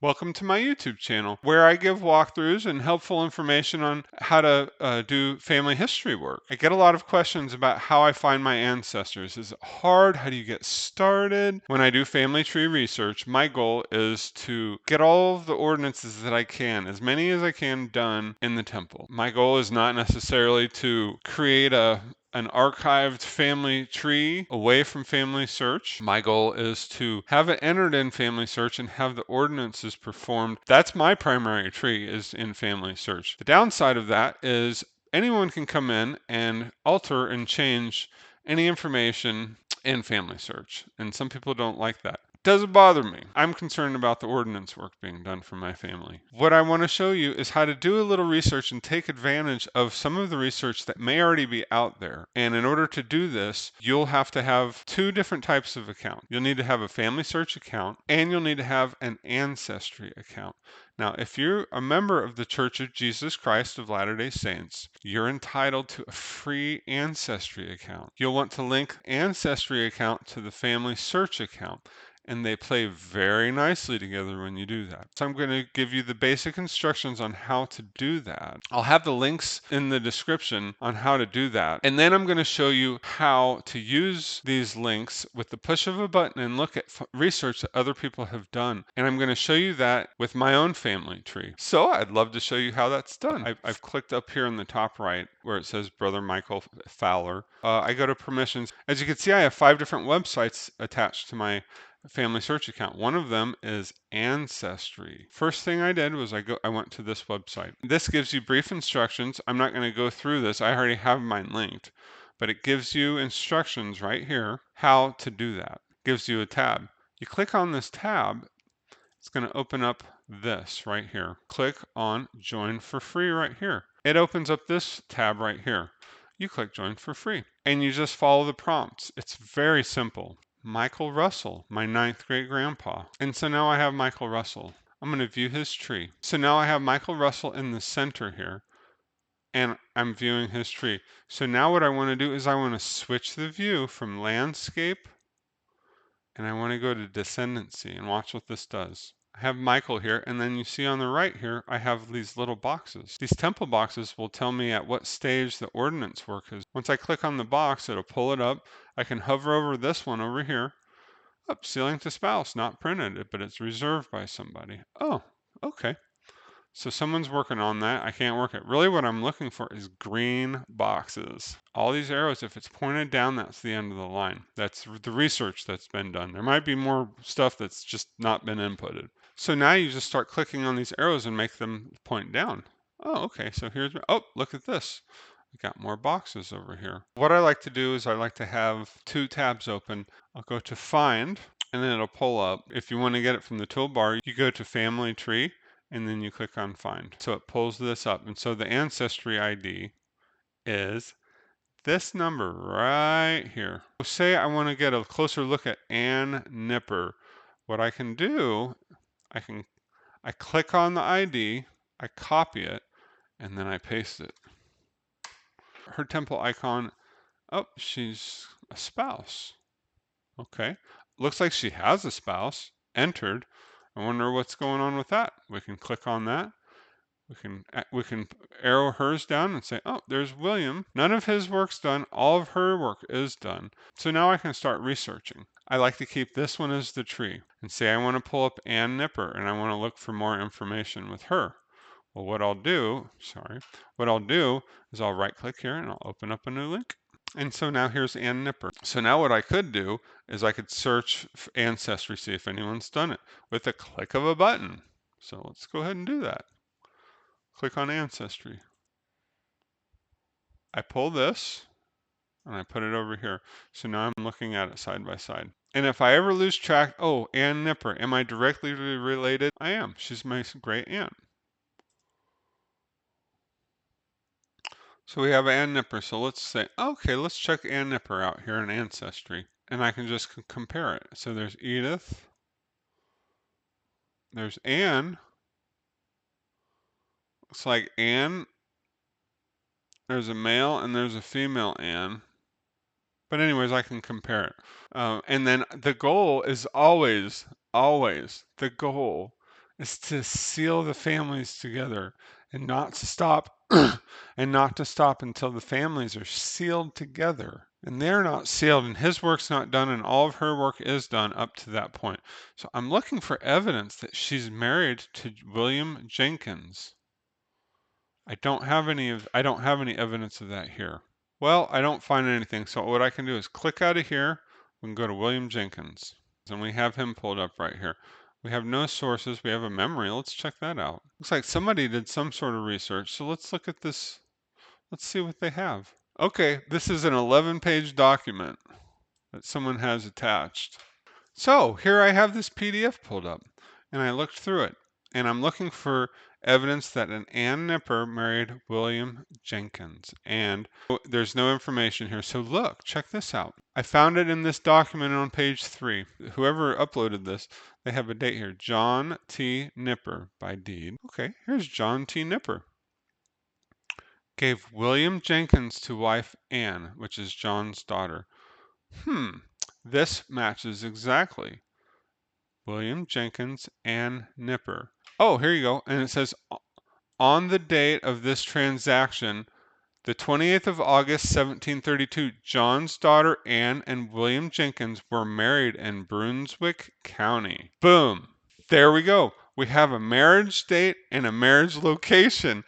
Welcome to my YouTube channel, where I give walkthroughs and helpful information on how to do family history work. I get a lot of questions about how I find my ancestors. Is it hard? How do you get started? When I do family tree research, my goal is to get all of the ordinances that I can, as many as I can, done in the temple. My goal is not necessarily to create an archived family tree away from FamilySearch. My goal is to have it entered in FamilySearch and have the ordinances performed. That's my primary tree, is in FamilySearch. The downside of that is anyone can come in and alter and change any information in FamilySearch, and some people don't like that. Doesn't bother me. I'm concerned about the ordinance work being done for my family. What I want to show you is how to do a little research and take advantage of some of the research that may already be out there. And in order to do this, you'll have to have two different types of account. You'll need to have a FamilySearch account, and you'll need to have an Ancestry account. Now, if you're a member of the Church of Jesus Christ of Latter-day Saints, you're entitled to a free Ancestry account. You'll want to link Ancestry account to the FamilySearch account, and they play very nicely together when you do that. So I'm going to give you the basic instructions on how to do that. I'll have the links in the description on how to do that. And then I'm going to show you how to use these links with the push of a button and look at research that other people have done. And I'm going to show you that with my own family tree. So I'd love to show you how that's done. I've clicked up here in the top right where it says Brother Michael Fowler. I go to permissions. As you can see, I have 5 different websites attached to my FamilySearch account. One of them is Ancestry. First thing I did was I went to this website. This gives you brief instructions. I'm not going to go through this. I already have mine linked, but it gives you instructions right here how to do that. It gives you a tab. You click on this tab, it's going to open up this right here. Click on Join for Free right here. It opens up this tab right here. You click Join for Free, and you just follow the prompts. It's very simple. Michael Russell, my 9th great grandpa. And so now I have Michael Russell. I'm going to view his tree. So now I have Michael Russell in the center here, and I'm viewing his tree. So now what I want to do is I want to switch the view from landscape, and I want to go to descendancy, and watch what this does. I have Michael here, and then you see on the right here, I have these little boxes. These temple boxes will tell me at what stage the ordinance work is. Once I click on the box, it'll pull it up. I can hover over this one over here. Up, sealing to spouse, not printed, but it's reserved by somebody. Oh, okay. So someone's working on that. I can't work it. Really what I'm looking for is green boxes. All these arrows, if it's pointed down, that's the end of the line. That's the research that's been done. There might be more stuff that's just not been inputted. So now you just start clicking on these arrows and make them point down. Oh, okay, so here's, oh, look at this. We got more boxes over here. What I like to do is I like to have 2 tabs open. I'll go to Find, and then it'll pull up. If you want to get it from the toolbar, you go to Family Tree, and then you click on Find. So it pulls this up. And so the Ancestry ID is this number right here. So say I want to get a closer look at Ann Nipper. What I can do, I click on the ID, I copy it, and then I paste it. Her temple icon, oh, she's a spouse. Okay. Looks like she has a spouse entered. I wonder what's going on with that. We can click on that. We can arrow hers down and say, oh, there's William. None of his work's done. All of her work is done. So now I can start researching. I like to keep this one as the tree and say I want to pull up Ann Nipper and I want to look for more information with her. Well, what I'll do is I'll right click here and I'll open up a new link. And so now here's Ann Nipper. So now what I could do is I could search Ancestry, see if anyone's done it with a click of a button. So let's go ahead and do that. Click on Ancestry. I pull this and I put it over here. So now I'm looking at it side by side. And if I ever lose track, oh, Ann Nipper, am I directly related? I am. She's my great aunt. So we have Ann Nipper. So let's say, okay, let's check Ann Nipper out here in Ancestry. And I can just compare it. So there's Edith. There's Ann. Looks like Ann. There's a male and there's a female Ann. But anyways, I can compare it. And then the goal is always the goal is to seal the families together and not to stop until the families are sealed together. And they're not sealed, and his work's not done, and all of her work is done up to that point. So I'm looking for evidence that she's married to William Jenkins. I don't have any evidence of that here. Well, I don't find anything. So what I can do is click out of here. We can go to William Jenkins, and we have him pulled up right here. We have no sources. We have a memory. Let's check that out. Looks like somebody did some sort of research. So let's look at this. Let's see what they have. Okay, this is an 11-page document that someone has attached. So here I have this PDF pulled up, and I looked through it, and I'm looking for evidence that an Ann Nipper married William Jenkins, and there's no information here. So look, check this out. I found it in this document on page 3. Whoever uploaded this, they have a date here, John T. Nipper by deed. Okay, here's John T. Nipper. Gave William Jenkins to wife Ann, which is John's daughter. This matches exactly. William Jenkins, Ann Nipper. Oh, here you go. And it says, on the date of this transaction, the 28th of August, 1732, John's daughter Ann and William Jenkins were married in Brunswick County. Boom. There we go. We have a marriage date and a marriage location.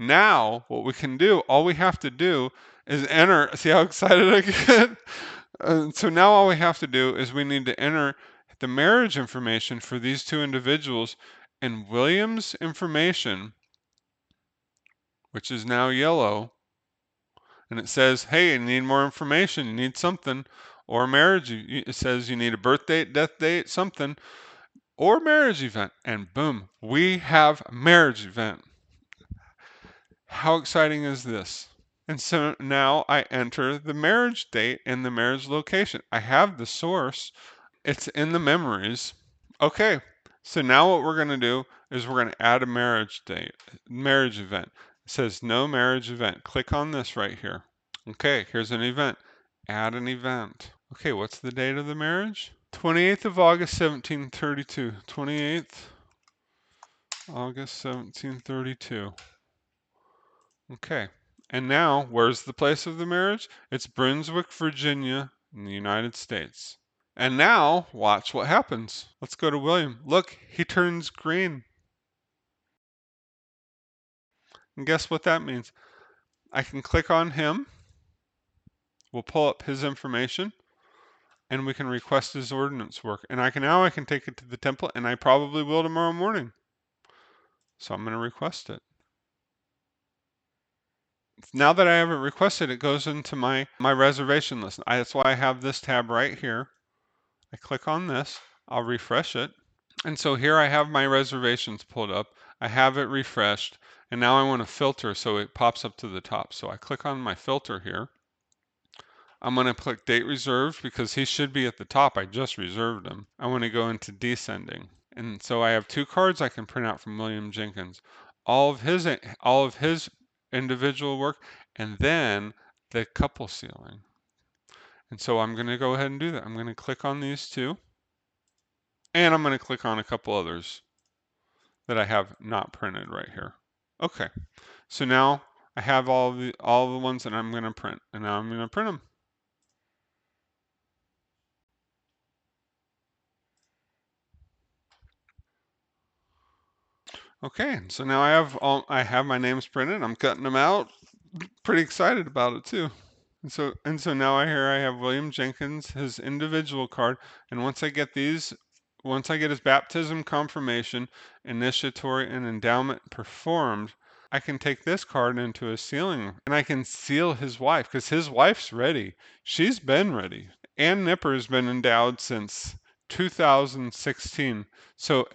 Now, what we can do, all we have to do is enter. See how excited I get? So now all we have to do is we need to enter the marriage information for these two individuals, and William's information, which is now yellow, and it says, hey, you need more information, you need something, or marriage, it says you need a birth date, death date, something, or marriage event, and boom, we have a marriage event. How exciting is this? And so now I enter the marriage date and the marriage location. I have the source. It's in the memories. Okay, so now what we're going to do is we're going to add a marriage date, marriage event. It says no marriage event. Click on this right here. Okay, here's an event. Add an event. Okay, what's the date of the marriage? 28th of August, 1732. 28th August, 1732. Okay, and now where's the place of the marriage? It's Brunswick, Virginia, in the United States. And now, watch what happens. Let's go to William. Look, he turns green. And guess what that means? I can click on him. We'll pull up his information, and we can request his ordinance work. And I can take it to the temple, and I probably will tomorrow morning. So I'm going to request it. Now that I have it requested, it goes into my reservation list. That's why I have this tab right here. I click on this. I'll refresh it. And so here I have my reservations pulled up. I have it refreshed. And now I want to filter so it pops up to the top. So I click on my filter here. I'm going to click date reserved because he should be at the top. I just reserved him. I want to go into descending. And so I have two cards I can print out from William Jenkins. All of his individual work, and then the couple sealing. And so I'm going to go ahead and do that. I'm going to click on these two, and I'm going to click on a couple others that I have not printed right here. Okay, so now I have all the ones that I'm going to print, and now I'm going to print them. Okay, so now I have my names printed. I'm cutting them out. Pretty excited about it too. And so now I have William Jenkins, his individual card, and once I get his baptism, confirmation, initiatory, and endowment performed, I can take this card into a sealing, and I can seal his wife because his wife's ready. She's been ready. Ann Nipper has been endowed since 2016. So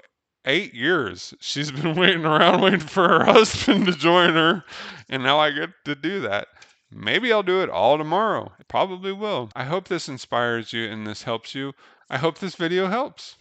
8 years she's been waiting around waiting for her husband to join her, and now I get to do that. Maybe I'll do it all tomorrow. I probably will. I hope this inspires you and this helps you. I hope this video helps.